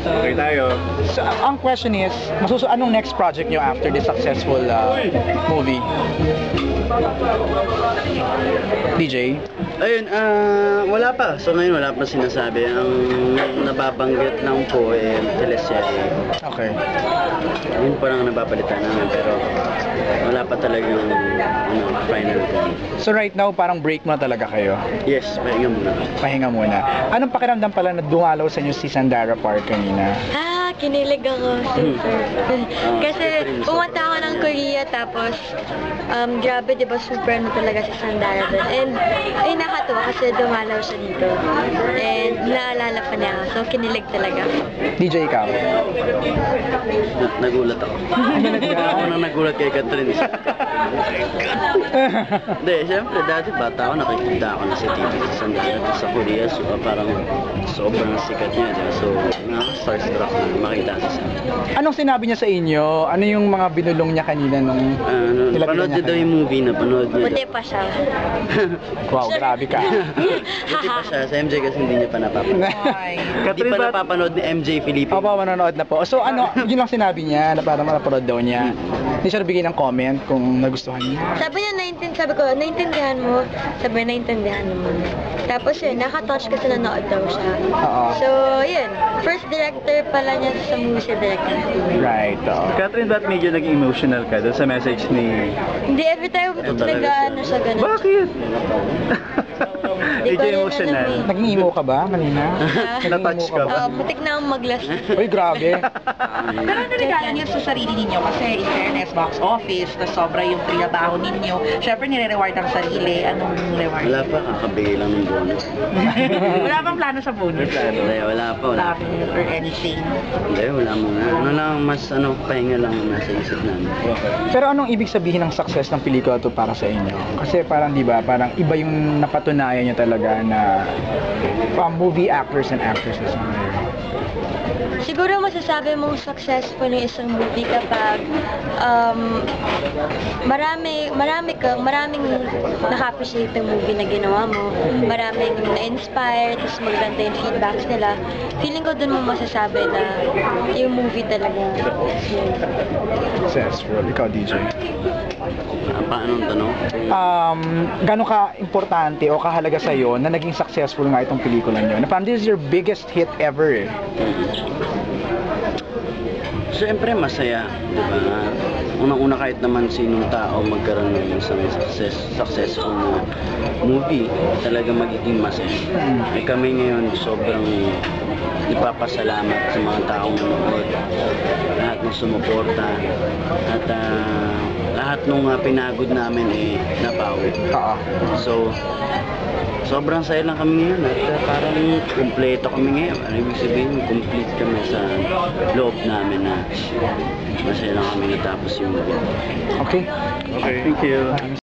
Okay tayo. So, ang question is, anong next project nyo after this successful movie? DJ? Ayun, wala pa. So ngayon wala pa sinasabi. Ang nababanggit lang po teleserye. Okay. Yun po lang ang napapalitan namin pero wala pa talagang final po. So right now, parang break mo na talaga kayo? Yes, pahinga muna. Pahinga muna. Anong pakiramdam pala na dumalaw sa inyo si Sandara Park kanina? Kinilig ako, super. Kasi pumunta ako ng Korea tapos grabe, di ba, super na talaga si Sandara doon. And ay nakatuwa kasi dumalaw siya dito. And naalala pa niya ako, so kinilig talaga. DJ, ikaw? Nagulat ako. Ako nang nagulat kay Catherine. Hindi, siyempre dati bata ako, nakikita ako na sa TV sa Sandara sa Korea. So parang sobrang sikat niya. Diba? So nakaka-starstruck na makita sa Sandara. Anong sinabi niya sa inyo? Ano yung mga binulong niya kanina nung Panood niya daw yung movie na panood niya. Buti pa siya. Wow, grabe ka. Buti pa siya. Sa MJ kasi hindi niya pa napapanood. Hindi pa napapanood ni MJ Felipe. Opo, manonood na po. So ano, yun lang sinabi niya na parang mapanood daw niya. Hindi siya nabigay ng comment kung nagustuhan niya. Sabi niya, sabi ko, naintindihan mo. Sabi, naintindihan naman. Tapos yun, nakatouch kasi nanood daw siya. Oo. So, yun. First director pala niya sa movie si director. Right, oo. Catherine, ba't medyo naging emotional ka doon sa message ni... Hindi, every time nag-ano siya ganun. Bakit? Hindi ko Medyo rin emotional. alam eh. Naging emo ka ba kanina? Na-touch ka ba? Putik na akong maglas. Uy, grabe. Pero ano regalo niyo sa sarili ninyo? Kasi in fairness, box office, na sobra yung trabaho ninyo. Siyempre, nire-reward ang sarili. Anong reward? Wala pa, kakabigay lang ng bonus. Wala bang plano sa bonus? Hindi, wala pa. Travel or anything? Hindi, wala muna. Ano lang, mas pahinga lang nasa isip namin. Pero anong ibig sabihin ng success ng pelikula to para sa inyo? Kasi parang 'di ba, parang iba yung napatunayan niyo talaga na movie actors and actresses. Siguro masasabi mong successful yung isang movie kapag maraming naka-appreciate ng movie na ginawa mo, maraming na-inspire, tapos maganda yung feedbacks nila. Feeling ko dun mo masasabi na yung movie talaga yun. Successful. Ikaw, DJ. Paano ang tanong? Gano'n ka importante o kahalaga sa'yo na naging successful nga itong pelikula niyo? Na parang this is your biggest hit ever eh. Siyempre masaya, di ba? Unang-una kahit naman sinong tao magkaroon ng isang successful na movie, talaga magiging masaya. Ay kami ngayon sobrang ipapasalamat sa mga taong nanonood, lahat ng sumuporta, at lahat nung pinagod namin nabawi. So, sobrang saya lang kami ngayon at parang kumpleto kami ngayon. Ano ibig sabihin, complete kami sa loob namin na masaya lang kami natapos yung movie. Okay. Okay, thank you.